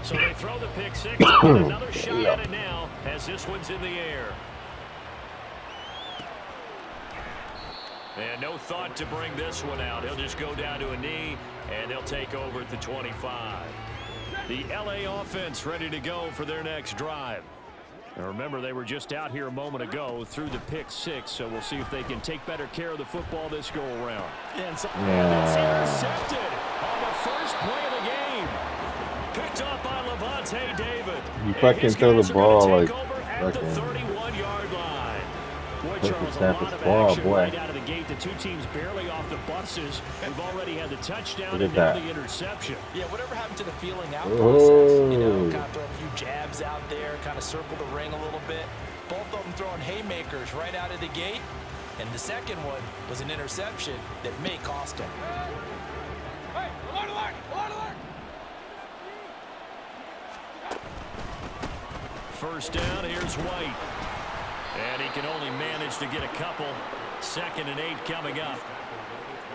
So they throw the pick six and get another shot at it now as this one's in the air. And no thought to bring this one out. He'll just go down to a knee, and they'll take over at the 25. The LA offense ready to go for their next drive. Now remember, they were just out here a moment ago through the pick six, so we'll see if they can take better care of the football this go-around. And so it's intercepted on the first play of the game. Picked up by Levante David. You fucking throw the ball like at the 31-yard line. Boy, Charles, Charles, a lot of action right out of the gate. The two teams barely off the buses. We've already had the touchdown and now the interception. Yeah, whatever happened to the feeling out process? You know, kind of throw a few jabs out there, kind of circle the ring a little bit. Both of them throwing haymakers right out of the gate. And the second one was an interception that may cost him. Hey, alert, alert, alert, alert. First down, here's White. And he can only manage to get a couple. 2nd and 8 coming up.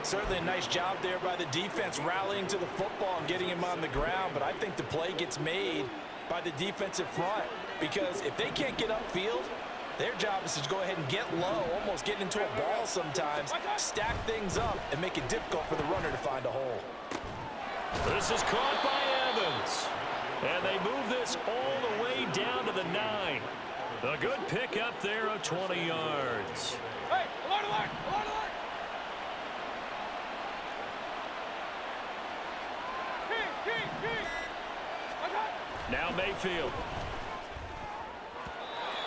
Certainly a nice job there by the defense rallying to the football and getting him on the ground. But I think the play gets made by the defensive front. Because if they can't get upfield, their job is to go ahead and get low, almost get into a ball sometimes, stack things up, and make it difficult for the runner to find a hole. This is caught by Evans. And they move this all the way down to the 9. A good pickup there of 20 yards. Hey, alert, alert, alert, alert. King. Now Mayfield.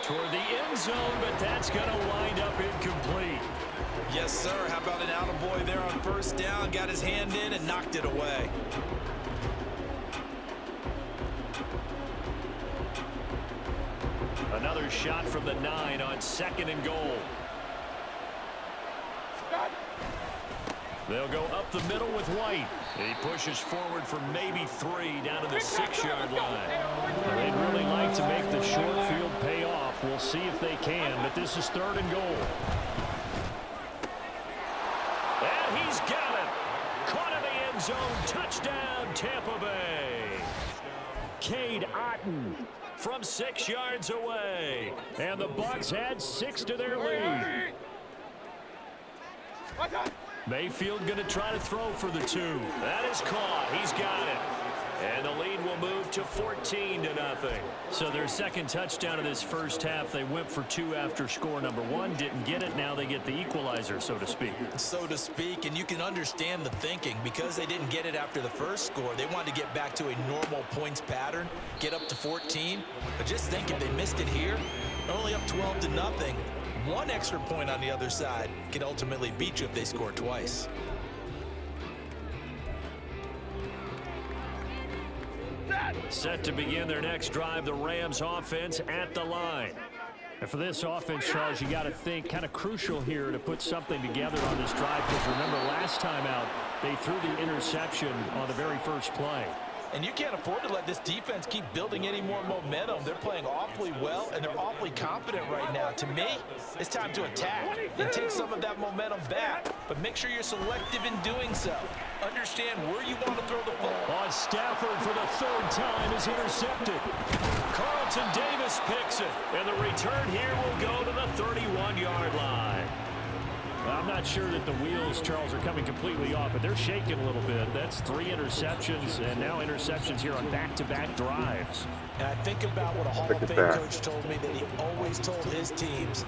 Toward the end zone, but that's going to wind up incomplete. Yes, sir. How about an attaboy there on first down? Got his hand in and knocked it away. Another shot from the 9 on 2nd and goal. They'll go up the middle with White. He pushes forward for maybe 3 down to the 6-yard line. They'd really like to make the short field pay off. We'll see if they can, but this is 3rd and goal. And he's got it. Caught in the end zone. Touchdown, Tampa Bay. Cade Otton from 6 yards away. And the Bucs add 6 to their lead. Mayfield going to try to throw for the 2. That is caught. He's got it. And the lead will move to 14-0. So their second touchdown of this first half. They went for 2 after score number 1. Didn't get it. Now they get the equalizer, so to speak. So to speak, and you can understand the thinking. Because they didn't get it after the first score, they wanted to get back to a normal points pattern, get up to 14. But just think, if they missed it here, only up 12-0. 1 extra point on the other side can ultimately beat you if they score twice. Set to begin their next drive, the Rams offense at the line. And for this offense, Charles, you got to think kind of crucial here to put something together on this drive, because remember last time out they threw the interception on the very first play. And you can't afford to let this defense keep building any more momentum. They're playing awfully well, and they're awfully confident right now. To me, it's time to attack and take some of that momentum back. But make sure you're selective in doing so. Understand where you want to throw the ball. On Stafford for the 3rd time is intercepted. Carlton Davis picks it. And the return here will go to the 31-yard line. I'm not sure that the wheels, Charles, are coming completely off, but they're shaking a little bit. That's 3 interceptions, and now interceptions here on back-to-back drives. And I think about what a Hall of Fame coach told me that he always told his teams,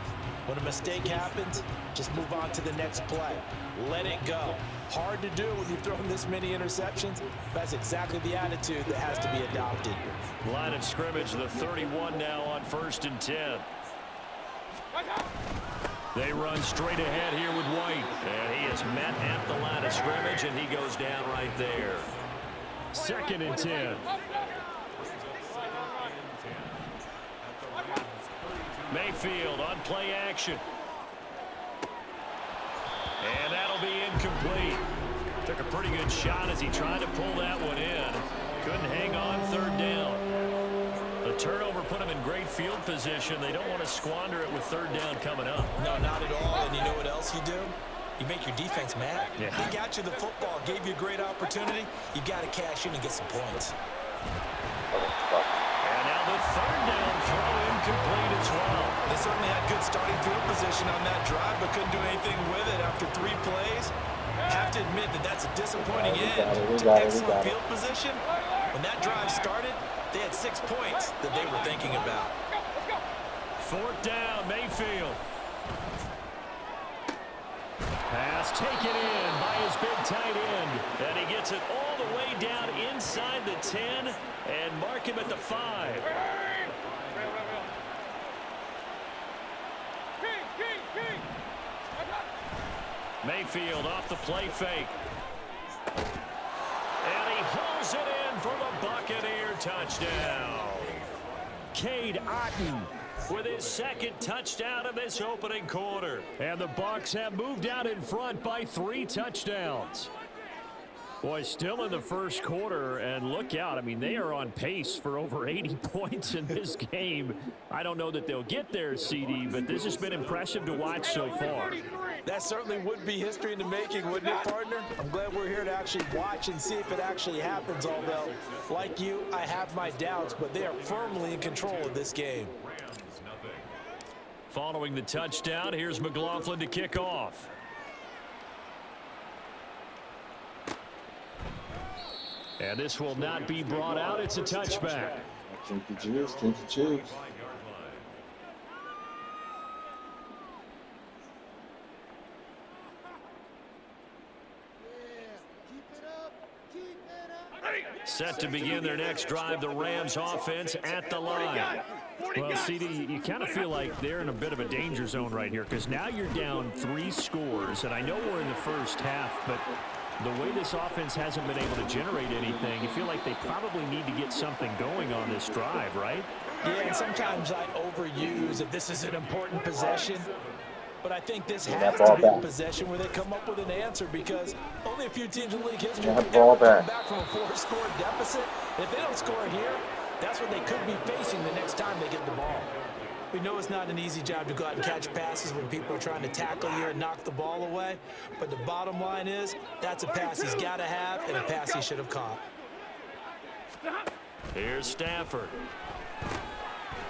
when a mistake happens, just move on to the next play. Let it go. Hard to do when you've thrown this many interceptions. That's exactly the attitude that has to be adopted. Line of scrimmage, the 31 now on 1st and 10. They run straight ahead here with White. And he is met at the line of scrimmage, and he goes down right there. 2nd and 10. Mayfield on play action. And that'll be incomplete. Took a pretty good shot as he tried to pull that one in. Couldn't hang on 3rd down. The turnover put him in great field position. They don't want to squander it with 3rd down coming up. No, not at all. And you know what else you do? You make your defense mad. Yeah. They got you the football, gave you a great opportunity. You got to cash in and get some points. And now the third down throw incomplete as well. They certainly had good starting field position on that drive, but couldn't do anything with it after 3 plays. Have to admit that that's a disappointing end to excellent field position. When that drive started, they had 6 points that they were thinking about. Fourth down, Mayfield. Pass taken in by his big tight end. And he gets it all the way down inside the 10 and mark him at the 5. Mayfield off the play fake. And he hauls it in for the Buccaneer touchdown. Cade Otton with his second touchdown of this opening quarter. And the Bucs have moved out in front by 3 touchdowns. Boy, still in the first quarter, and look out. I mean, they are on pace for over 80 points in this game. I don't know that they'll get there, CD, but this has been impressive to watch so far. That certainly would be history in the making, wouldn't it, partner? I'm glad we're here to actually watch and see if it actually happens, although, like you, I have my doubts, but they are firmly in control of this game. Following the touchdown, here's McLaughlin to kick off. And this will not be brought out. It's a touchback. Drink the juice, drink the juice. Set to begin their next drive, the Rams offense at the line. Well, CD, you kind of feel like they're in a bit of a danger zone right here because now you're down 3 scores, and I know we're in the first half, but the way this offense hasn't been able to generate anything, you feel like they probably need to get something going on this drive, right? Yeah, and sometimes I overuse if this is an important possession. But I think this has to be a possession where they come up with an answer because only a few teams in league history ever come back from a 4-score deficit. If they don't score here, that's what they could be facing the next time they get the ball. We know it's not an easy job to go out and catch passes when people are trying to tackle you and knock the ball away. But the bottom line is that's a pass he's got to have and a pass he should have caught. Here's Stafford.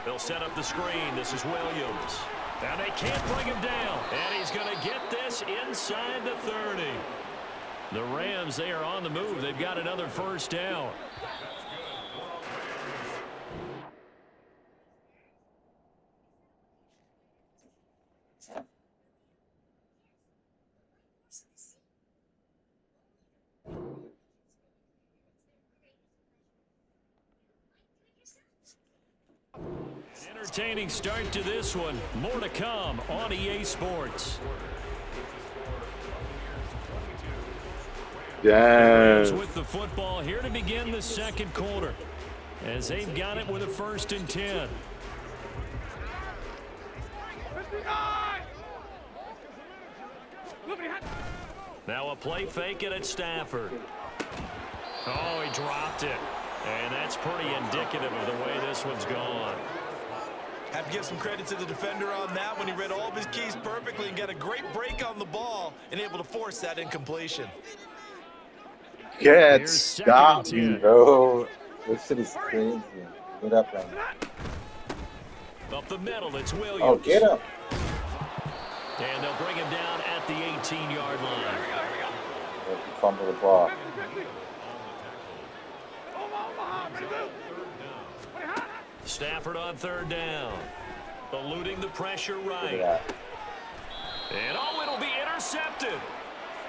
They'll set up the screen. This is Williams. And they can't bring him down. And he's going to get this inside the 30. The Rams, they are on the move. They've got another first down. Entertaining start to this one. More to come on EA Sports. Yes. With the football here to begin the second quarter, as they've got it with a 1st and 10. Now a play fake it at Stafford. Oh, he dropped it. And that's pretty indicative of the way this one's gone. Have to give some credit to the defender on that when he read all of his keys perfectly and got a great break on the ball and able to force that incompletion. Get stop me, bro. This shit is crazy. Get up, man. Up the middle, it's Williams. Oh, get up. And they'll bring him down at the 18-yard line. Fumble the ball. Stafford on 3rd down. Eluding the pressure right. And oh, it'll be intercepted.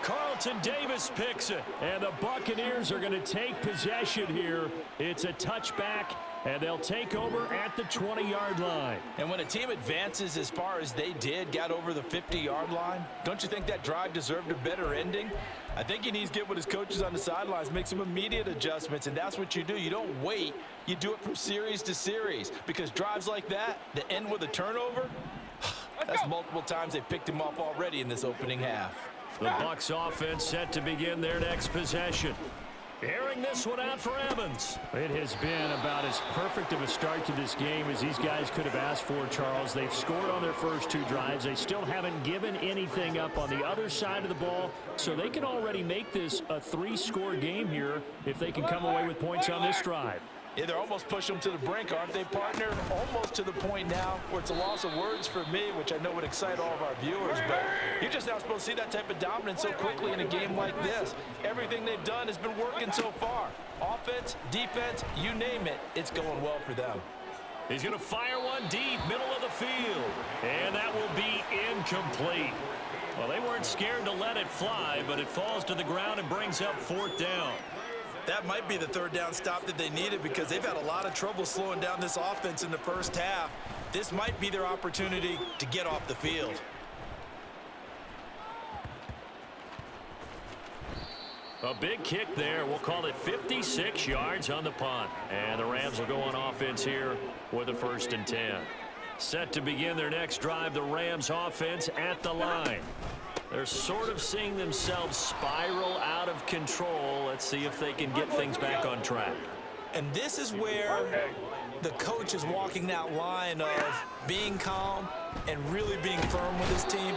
Carlton Davis picks it. And the Buccaneers are going to take possession here. It's a touchback, and they'll take over at the 20-yard line. And when a team advances as far as they did, got over the 50-yard line, don't you think that drive deserved a better ending? I think he needs to get with his coaches on the sidelines, make some immediate adjustments, and that's what you do. You don't wait. You do it from series to series because drives like that end with a turnover, that's multiple times they picked him off already in this opening half. The Bucs offense set to begin their next possession. Airing this one out for Evans. It has been about as perfect of a start to this game as these guys could have asked for, Charles. They've scored on their first 2 drives. They still haven't given anything up on the other side of the ball, so they can already make this a 3-score game here if they can come away with points on this drive. Yeah, they're almost pushing them to the brink, aren't they, partner? Almost to the point now where it's a loss of words for me, which I know would excite all of our viewers, but you're just not supposed to see that type of dominance so quickly in a game like this. Everything they've done has been working so far. Offense, defense, you name it, it's going well for them. He's going to fire one deep, middle of the field, and that will be incomplete. Well, they weren't scared to let it fly, but it falls to the ground and brings up 4th down. That might be the 3rd down stop that they needed because they've had a lot of trouble slowing down this offense in the first half. This might be their opportunity to get off the field. A big kick there. We'll call it 56 yards on the punt. And the Rams will go on offense here with a 1st and 10. Set to begin their next drive, the Rams offense at the line. They're sort of seeing themselves spiral out of control. Let's see if they can get things back on track. And this is where the coach is walking that line of being calm and really being firm with his team.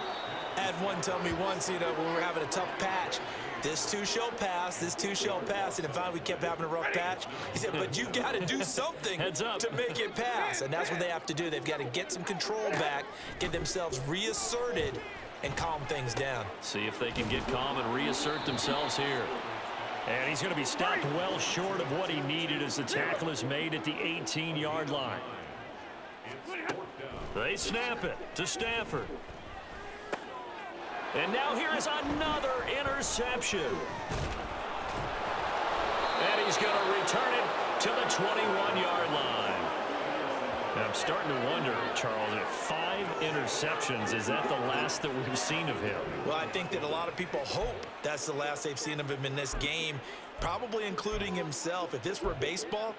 I had one tell me once, when we were having a tough patch, this too shall pass, this too shall pass, and then finally we kept having a rough patch. He said, but you got to do something to make it pass, and that's what they have to do. They've got to get some control back, get themselves reasserted, and calm things down. See if they can get calm and reassert themselves here. And he's going to be stopped well short of what he needed as the tackle is made at the 18-yard line. They snap it to Stafford. And now here is another interception. And he's going to return it to the 21-yard line. And I'm starting to wonder, Charles, if 5 interceptions, is that the last that we've seen of him? Well, I think that a lot of people hope that's the last they've seen of him in this game, probably including himself. If this were baseball,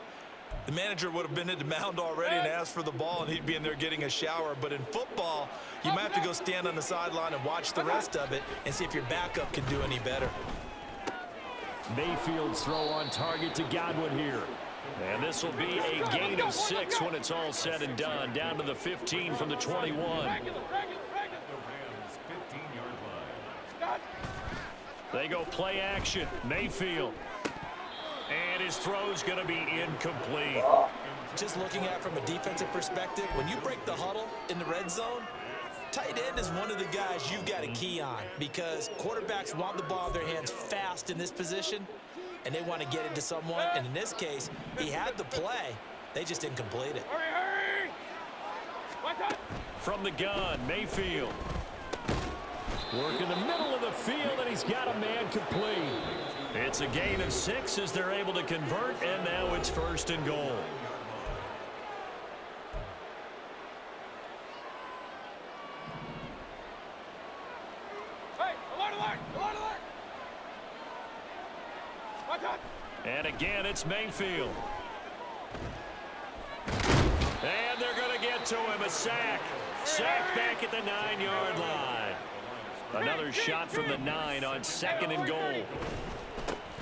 the manager would have been at the mound already and asked for the ball, and he'd be in there getting a shower. But in football, you might have to go stand on the sideline and watch the rest of it and see if your backup can do any better. Mayfield's throw on target to Godwin here. And this will be a gain of 6 when it's all said and done. Down to the 15 from the 21. They go play action. Mayfield. And his throw's going to be incomplete. Just looking at it from a defensive perspective, when you break the huddle in the red zone, tight end is one of the guys you've got to key on because quarterbacks want the ball in their hands fast in this position, and they want to get it to someone. And in this case, he had the play. They just didn't complete it. From the gun, Mayfield. Work in the middle of the field, and he's got a man complete. It's a gain of 6 as they're able to convert, and now it's 1st and goal. And again, it's Mayfield. And they're going to get to him. A sack. Sack back at the 9-yard line. Another shot from the 9 on 2nd and goal.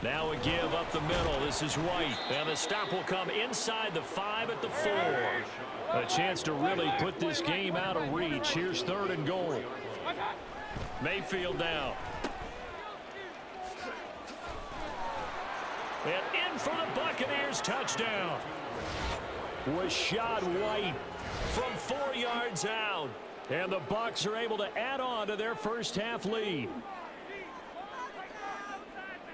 Now a give up the middle. This is White. And the stop will come inside the 5 at the 4. A chance to really put this game out of reach. Here's 3rd and goal. Mayfield down. And in for the Buccaneers touchdown. Rashad White from 4 yards out. And the Bucs are able to add on to their first half lead.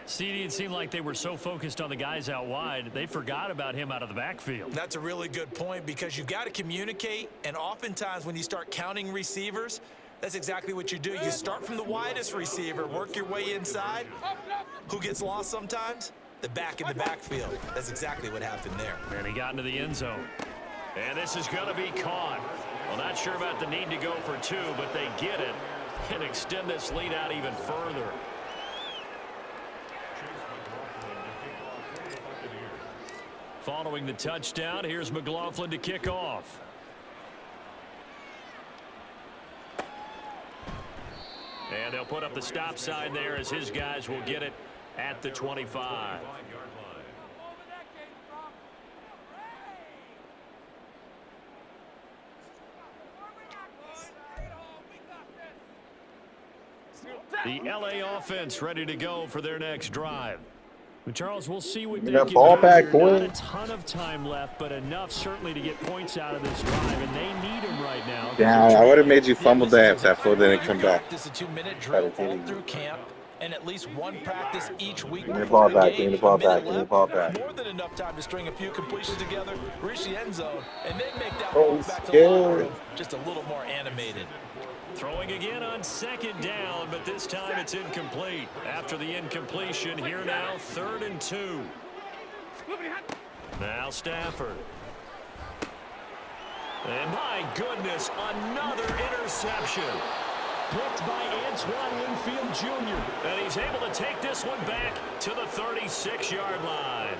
CD, it seemed like they were so focused on the guys out wide, they forgot about him out of the backfield. That's a really good point because you've got to communicate, and oftentimes when you start counting receivers, that's exactly what you do. You start from the widest receiver, work your way inside. Who gets lost sometimes? The back in the backfield. That's exactly what happened there. And he got into the end zone. And this is going to be caught. Well, not sure about the need to go for 2, but they get it and extend this lead out even further. Following the touchdown, here's McLaughlin to kick off. And they'll put up the stop sign there as his guys will get it at the 25. The LA offense ready to go for their next drive. Charles, we'll see what they can ball do back, here. boy. Not a ton of time left, but enough certainly to get points out of this drive, and they need them right now. Damn, I would have made you fumble that if that fool didn't come back. This is a 2-minute drill all through camp, and at least one practice each week. Give me the ball back, give me the ball back, give me the ball back. More than enough time to string a few completions together, reach the end zone, and then make that Oh, ball back to the locker room scared. just a little more animated. Throwing again on second down, but this time it's incomplete. After the incompletion, here now, 3rd and 2. Now Stafford. And my goodness, another interception. Picked by Antoine Winfield Jr. And he's able to take this one back to the 36-yard line.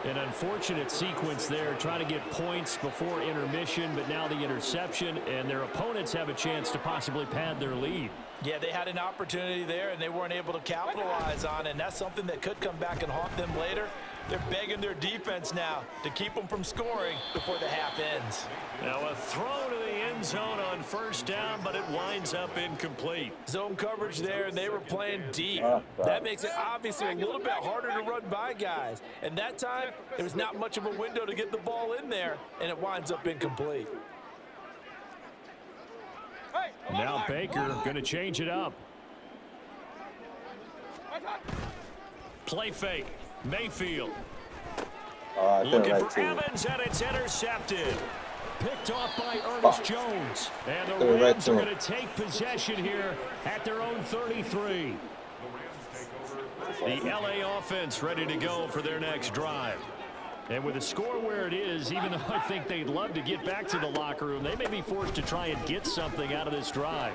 An unfortunate sequence there, trying to get points before intermission, but now the interception, and their opponents have a chance to possibly pad their lead. Yeah, they had an opportunity there, and they weren't able to capitalize on it, and that's something that could come back and haunt them later. They're begging their defense now to keep them from scoring before the half ends. Now a throw to the end zone on 1st down, but it winds up incomplete. Zone coverage there, and they were playing deep. That makes it obviously a little bit harder to run by guys. And that time, there was not much of a window to get the ball in there, and it winds up incomplete. Now Baker going to change it up. Play fake. Mayfield. Looking for Evans, and it's intercepted. Picked off by Ernest Jones. And the Rams are going to take possession here at their own 33. The LA offense ready to go for their next drive. And with the score where it is, even though I think they'd love to get back to the locker room, they may be forced to try and get something out of this drive.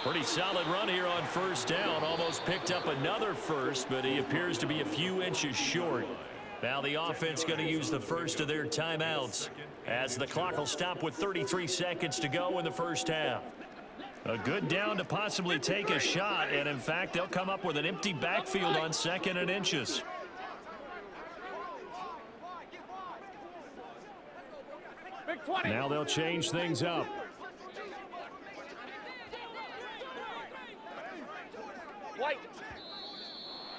Pretty solid run here on 1st down. Almost picked up another first, but he appears to be a few inches short. Now the offense going to use the first of their timeouts as the clock will stop with 33 seconds to go in the 1st half. A good down to possibly take a shot, and in fact, they'll come up with an empty backfield on 2nd and inches. Now they'll change things up.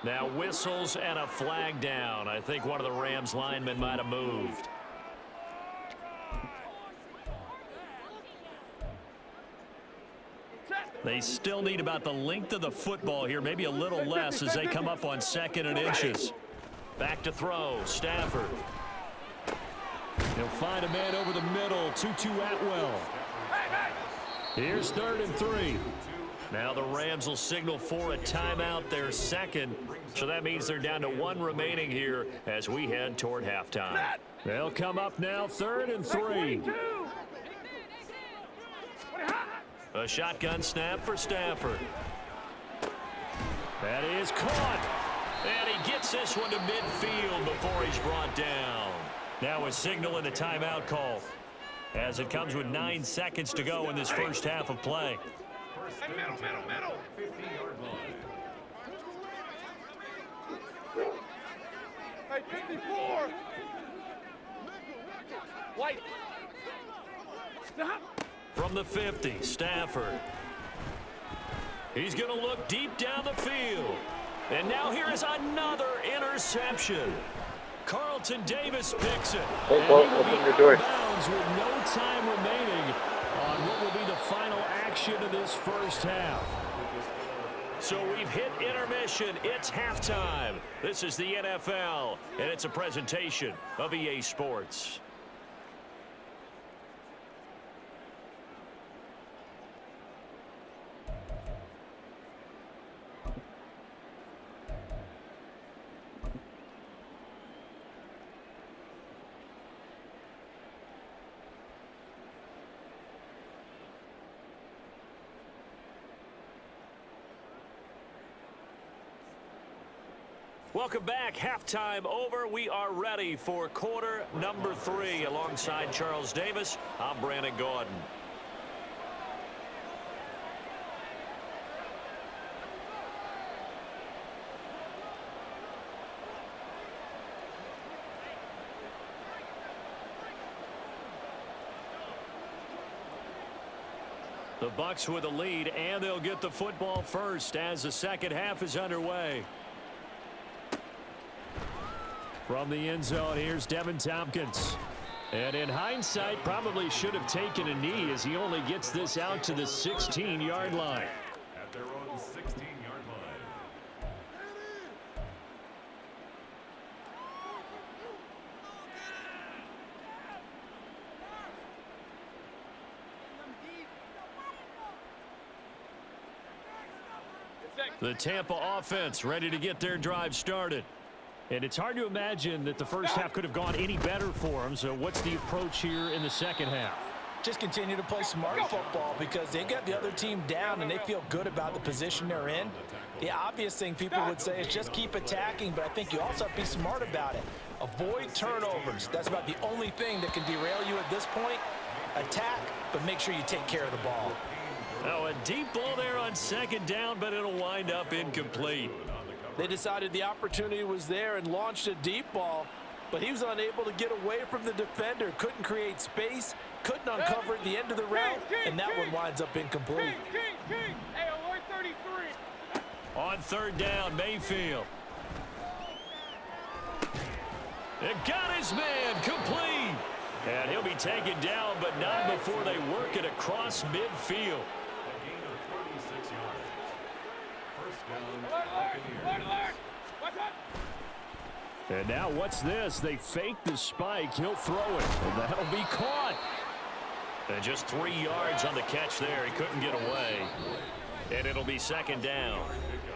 Now whistles and a flag down. I think one of the Rams linemen might have moved. They still need about the length of the football here, maybe a little less as they come up on 2nd and inches. Back to throw, Stafford. He'll find a man over the middle, Tutu Atwell. Here's 3rd and 3. Now the Rams will signal for a timeout, their 2nd. So that means they're down to 1 remaining here as we head toward halftime. They'll come up now, 3rd and 3. A shotgun snap for Stafford. That is caught. And he gets this one to midfield before he's brought down. Now a signal and a timeout call as it comes with 9 seconds to go in this 1st half of play. Middle. 50-yard line. Hey, 54. White. From the 50, Stafford. He's going to look deep down the field. And now here is another interception. Carlton Davis picks it. Hey, Bo, open your door. Bounds with no time remaining on what will be the final action of this 1st half. So we've hit intermission. It's halftime. This is the NFL, and it's a presentation of EA Sports. Welcome back. Halftime over. We are ready for quarter number 3. Alongside Charles Davis, I'm Brandon Gordon. The Bucs with a lead, and they'll get the football first as the second half is underway. From the end zone, here's Devin Tompkins. And in hindsight, probably should have taken a knee as he only gets this out to the 16-yard line. At their own 16-yard line. The Tampa offense ready to get their drive started. And it's hard to imagine that the first half could have gone any better for them. So what's the approach here in the second half? Just continue to play smart football because they got the other team down and they feel good about the position they're in. The obvious thing people would say is just keep attacking, but I think you also have to be smart about it. Avoid turnovers. That's about the only thing that can derail you at this point. Attack, but make sure you take care of the ball. Oh, a deep ball there on second down, but it'll wind up incomplete. They decided the opportunity was there and launched a deep ball, but he was unable to get away from the defender. Couldn't create space, couldn't uncover at the end of the route, and that one winds up incomplete. Hey, alert 33. On third down, Mayfield. It got his man complete. And he'll be taken down, but not before they work it across midfield. A gain of 36 yards. First down, Alert, alert. What's up? And now what's this? They fake the spike. He'll throw it, and that'll be caught. And just 3 yards on the catch there. He couldn't get away. And it'll be second down.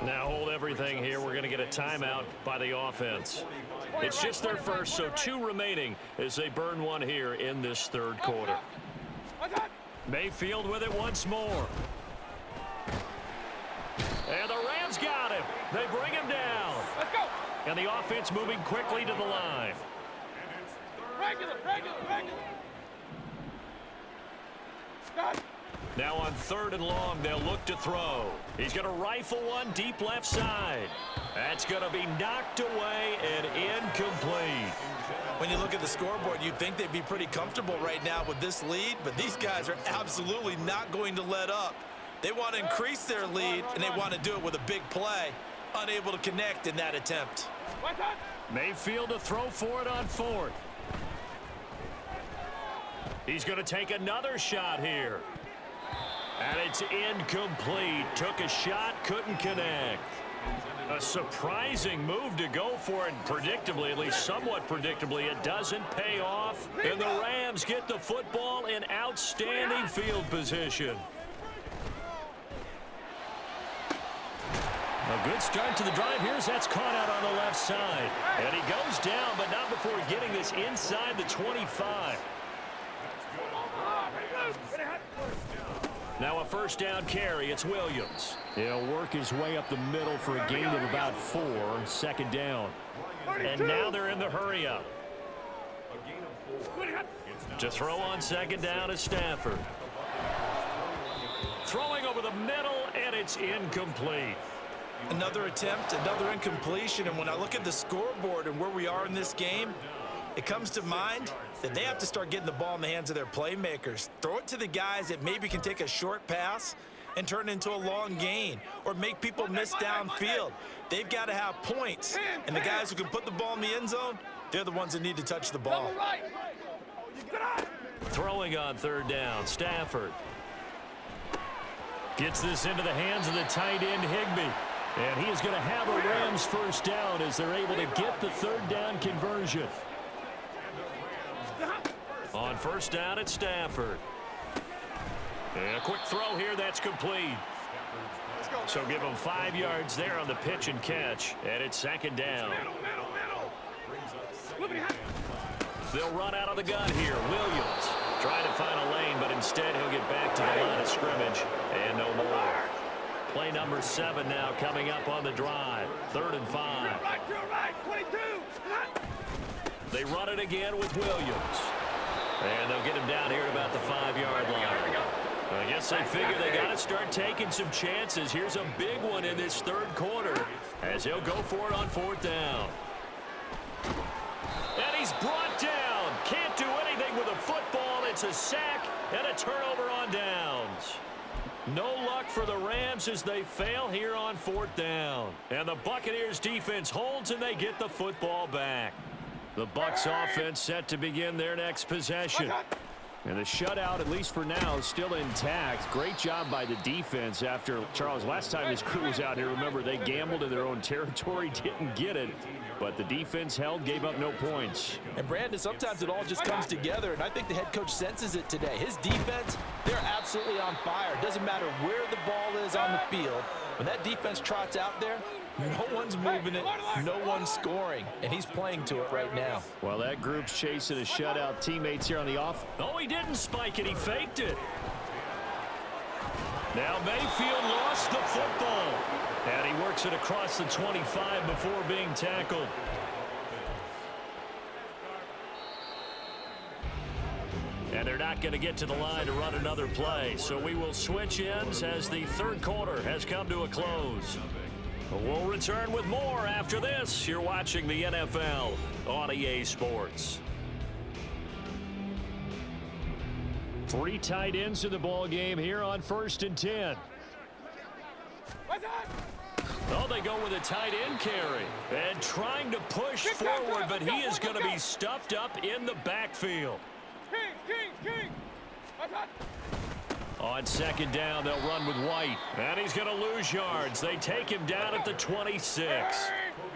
Now hold everything here. We're going to get a timeout by the offense. It's just their first, so 2 remaining as they burn one here in this third quarter. Mayfield with it once more. And the Rams got him. They bring him down. Let's go. And the offense moving quickly to the line. Regular. Stop. Now on third and long, they'll look to throw. He's going to rifle one deep left side. That's going to be knocked away and incomplete. When you look at the scoreboard, you'd think they'd be pretty comfortable right now with this lead, but these guys are absolutely not going to let up. They want to increase their lead, and they want to do it with a big play. Unable to connect in that attempt. Mayfield to throw for it on fourth. He's going to take another shot here. And it's incomplete. Took a shot, couldn't connect. A surprising move to go for it. Predictably, at least somewhat predictably, it doesn't pay off. And the Rams get the football in outstanding field position. A good start to the drive here as that's caught out on the left side. And he goes down, but not before getting this inside the 25. Now a first down carry. It's Williams. He'll work his way up the middle for a gain of about 4. Second down. And now they're in the hurry up. To throw on second down is Stafford. Throwing over the middle, and it's incomplete. Another attempt, another incompletion, and when I look at the scoreboard and where we are in this game, it comes to mind that they have to start getting the ball in the hands of their playmakers. Throw it to the guys that maybe can take a short pass and turn it into a long gain or make people miss downfield. They've got to have points, and the guys who can put the ball in the end zone, they're the ones that need to touch the ball. Throwing on third down, Stafford. Gets this into the hands of the tight end, Higbee. And he is going to have a Rams first down as they're able to get the third down conversion. On first down, it's Stafford. And a quick throw here, that's complete. So give them 5 yards there on the pitch and catch. And it's second down. They'll run out of the gun here. Williams trying to find a lane, but instead he'll get back to the line of scrimmage. And no more. Play number 7 now coming up on the drive. 3rd and 5. They run it again with Williams. And they'll get him down here at about the 5-yard line. I guess they figure they got to start taking some chances. Here's a big one in this third quarter as he'll go for it on 4th down. And he's brought down. Can't do anything with a football. It's a sack and a turnover on downs. for the Rams as they fail here on 4th down. And the Buccaneers defense holds and they get the football back. The Bucs offense set to begin their next possession. And the shutout, at least for now, is still intact. Great job by the defense after, Charles, last time this crew was out here, remember, they gambled in their own territory, didn't get it. But the defense held, gave up no points. And, Brandon, sometimes it all just comes together, and I think the head coach senses it today. His defense, they're absolutely on fire. It doesn't matter where the ball is on the field. When that defense trots out there, no one's moving it, no one's scoring, and he's playing to it right now. Well, that group's chasing a shutout. Teammates here on the off. Oh, he didn't spike it. He faked it. Now Mayfield lost the football. And he works it across the 25 before being tackled. And they're not going to get to the line to run another play. So we will switch ends as the third quarter has come to a close. We'll return with more after this. You're watching the NFL on EA Sports. 3 tight ends in the ball game here on 1st and 10. Oh, they go with a tight end carry. And trying to push forward, but he is going to be stuffed up in the backfield. King. On 2nd down, they'll run with White. And he's going to lose yards. They take him down at the 26.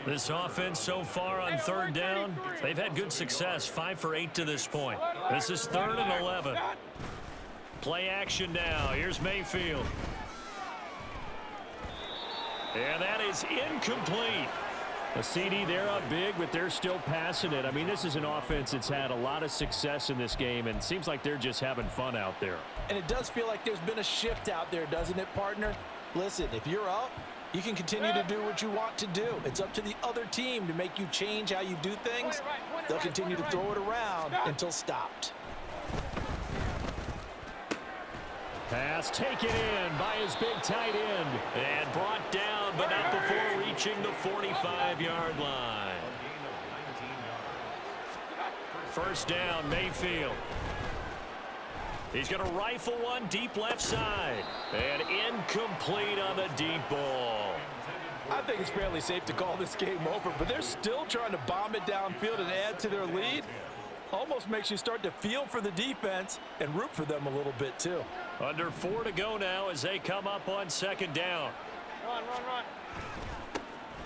This offense so far on 3rd down, they've had good success, 5 for 8 to this point. This is 3rd and 11. Play action now. Here's Mayfield. And that is incomplete. A CD, they're up big, but they're still passing it. I mean, this is an offense that's had a lot of success in this game, and it seems like they're just having fun out there. And it does feel like there's been a shift out there, doesn't it, partner? Listen, if you're up, you can continue to do what you want to do. It's up to the other team to make you change how you do things. They'll continue to throw it around until stopped. Pass taken in by his big tight end and brought down, but not before reaching the 45-yard line. 1st down, Mayfield. He's going to rifle one deep left side. And incomplete on the deep ball. I think it's fairly safe to call this game over, but they're still trying to bomb it downfield and add to their lead. Almost makes you start to feel for the defense and root for them a little bit, too. Under 4 to go now as they come up on 2nd down. Run.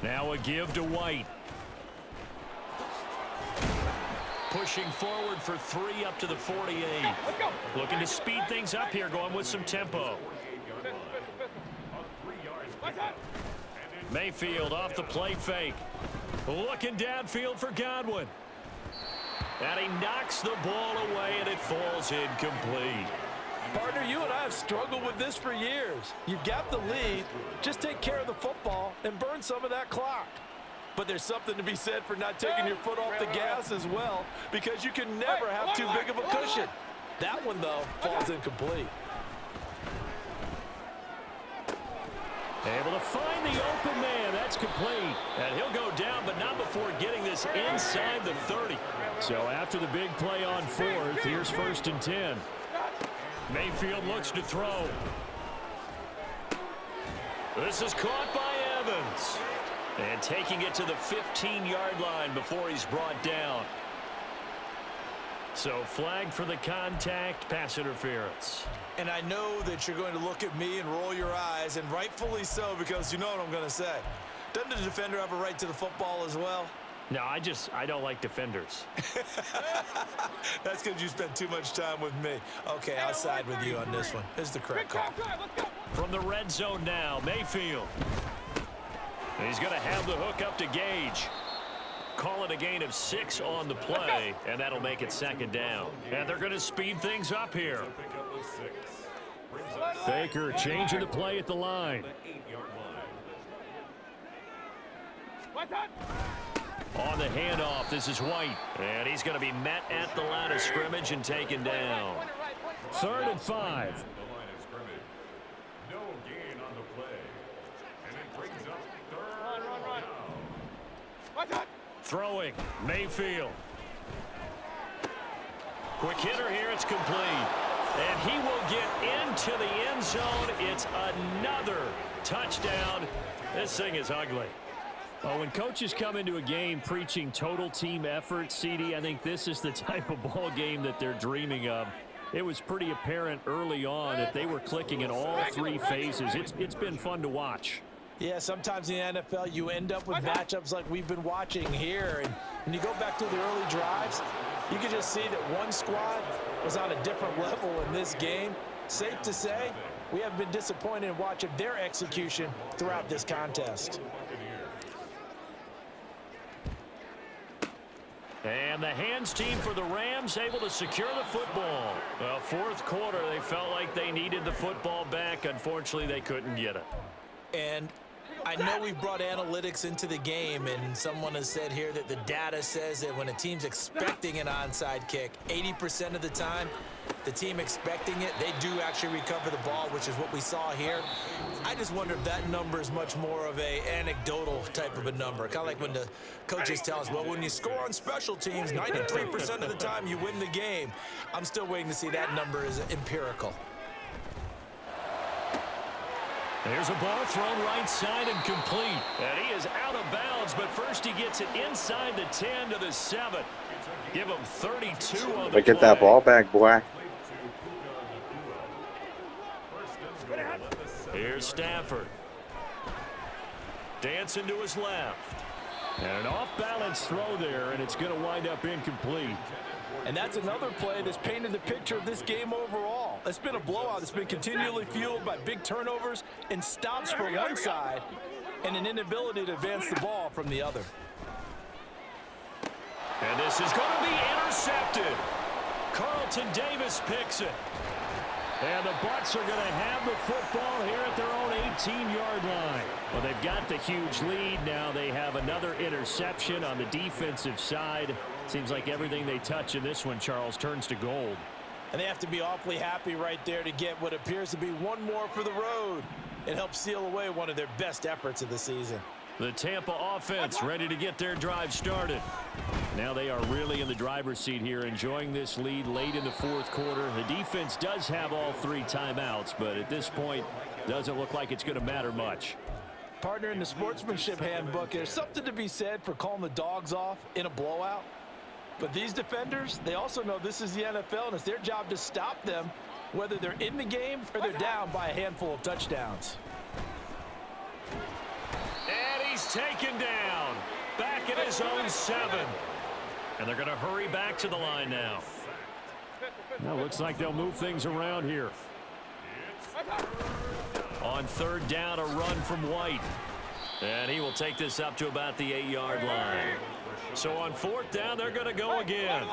Now a give to White. Pushing forward for 3 up to the 48. Let's go. Looking to speed things up here, going with some tempo. Mayfield off the play fake. Looking downfield for Godwin. And he knocks the ball away, and it falls incomplete. Partner, you and I have struggled with this for years. You've got the lead. Just take care of the football and burn some of that clock. But there's something to be said for not taking your foot off the gas as well, because you can never have too big of a cushion. That one, though, falls incomplete. Able to find the open man. That's complete. And he'll go down, but not before getting this inside the 30. So after the big play on 4th, here's 1st and 10. Mayfield looks to throw. This is caught by Evans. And taking it to the 15-yard line before he's brought down. So flag for the contact, pass interference. And I know that you're going to look at me and roll your eyes, and rightfully so, because you know what I'm going to say. Doesn't the defender have a right to the football as well? No, I don't like defenders. That's because you spent too much time with me. Okay, I'll side with you on this one. This is the correct call. From the red zone now, Mayfield. He's going to have the hook up to Gage. Call it a gain of 6 on the play, and that'll make it 2nd down. And they're going to speed things up here. Baker changing the play at the line. On the handoff, this is White. And he's going to be met at the line of scrimmage and taken down. 3rd and 5. No gain on the play. And it brings up 3rd down. Throwing, Mayfield. Quick hitter here, it's complete. And he will get into the end zone. It's another touchdown. This thing is ugly. Well, when coaches come into a game preaching total team effort, CD, I think this is the type of ball game that they're dreaming of. It was pretty apparent early on that they were clicking in all three phases. It's been fun to watch. Yeah, sometimes in the NFL you end up with matchups like we've been watching here. And when you go back to the early drives, you can just see that one squad was on a different level in this game. Safe to say, we have been disappointed in watching their execution throughout this contest. And the hands team for the Rams able to secure the football. Well, fourth quarter, they felt like they needed the football back. Unfortunately, they couldn't get it. And I know we've brought analytics into the game, and someone has said here that the data says that when a team's expecting an onside kick, 80% of the time, the team expecting it, they do actually recover the ball, which is what we saw here. I just wonder if that number is much more of a anecdotal type of a number. Kind of like when the coaches tell us, well, when you score on special teams, 93% of the time you win the game. I'm still waiting to see that number is empirical. There's a ball thrown right side and complete. And he is out of bounds, but first he gets it inside the 10 to the 7. Give him 32 on the Get that ball back, boy. Here's Stafford. Dancing to his left. And an off-balance throw there, and it's going to wind up incomplete. And that's another play that's painted the picture of this game overall. It's been a blowout. It's been continually fueled by big turnovers and stops from one side and an inability to advance the ball from the other. And this is going to be intercepted. Carlton Davis picks it. And the Bucs are going to have the football here at their own 18-yard line. Well, they've got the huge lead. Now they have another interception on the defensive side. Seems like everything they touch in this one, Charles, turns to gold. And they have to be awfully happy right there to get what appears to be one more for the road. It helps seal away one of their best efforts of the season. The Tampa offense ready to get their drive started. Now they are really in the driver's seat here, enjoying this lead late in the fourth quarter. The defense does have all three timeouts, but at this point, doesn't look like it's going to matter much. Partner, in the sportsmanship handbook, there's something to be said for calling the dogs off in a blowout. But these defenders, they also know this is the NFL, and it's their job to stop them, whether they're in the game or they're down by a handful of touchdowns. And he's taken down. Back at his own 7. And they're going to hurry back to the line now. Well, looks like they'll move things around here. On third down, a run from White. And he will take this up to about the 8-yard line. So on fourth down, they're going to go again.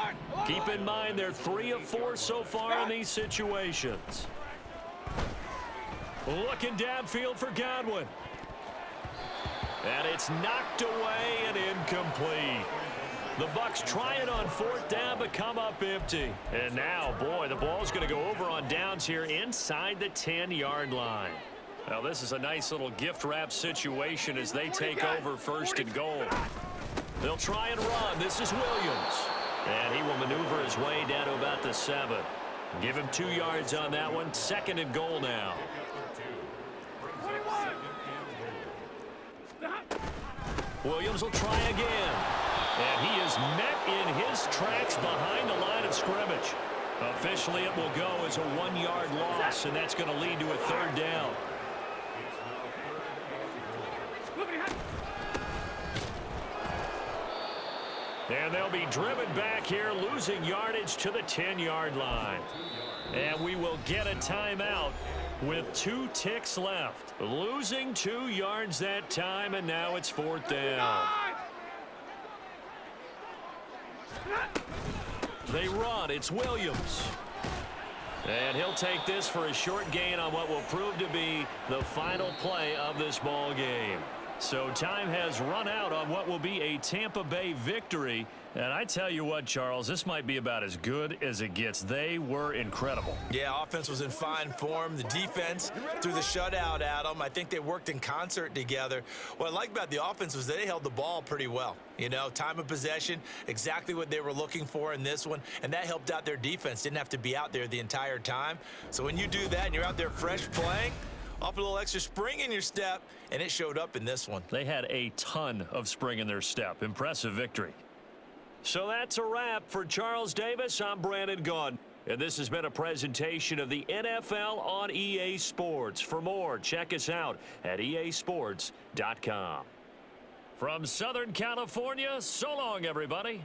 Keep in mind, they're 3 of 4 so far in these situations. Looking downfield for Godwin. And it's knocked away and incomplete. The Bucs try it on fourth down, but come up empty. And now, boy, the ball's going to go over on downs here inside the 10-yard line. Now, this is a nice little gift wrap situation as they take over first and goal. They'll try and run. This is Williams. And he will maneuver his way down to about the 7. Give him 2 yards on that one. Second and goal now. Williams will try again. And he is met in his tracks behind the line of scrimmage. Officially, it will go as a 1-yard loss, and that's going to lead to a third down. And they'll be driven back here, losing yardage to the 10-yard line. And we will get a timeout with 2 ticks left. Losing 2 yards that time, and now it's fourth down. They run. It's Williams. And he'll take this for a short gain on what will prove to be the final play of this ball game. So time has run out on what will be a Tampa Bay victory. And I tell you what, Charles, this might be about as good as it gets. They were incredible. Yeah, offense was in fine form. The defense threw the shutout at them. I think they worked in concert together. What I like about the offense was they held the ball pretty well. You know, time of possession, exactly what they were looking for in this one, and that helped out their defense. Didn't have to be out there the entire time. So when you do that and you're out there fresh playing, off a little extra spring in your step, and it showed up in this one. They had a ton of spring in their step. Impressive victory. So that's a wrap for Charles Davis. I'm Brandon Gunn, and this has been a presentation of the NFL on EA Sports. For more, check us out at easports.com. From Southern California, so long, everybody.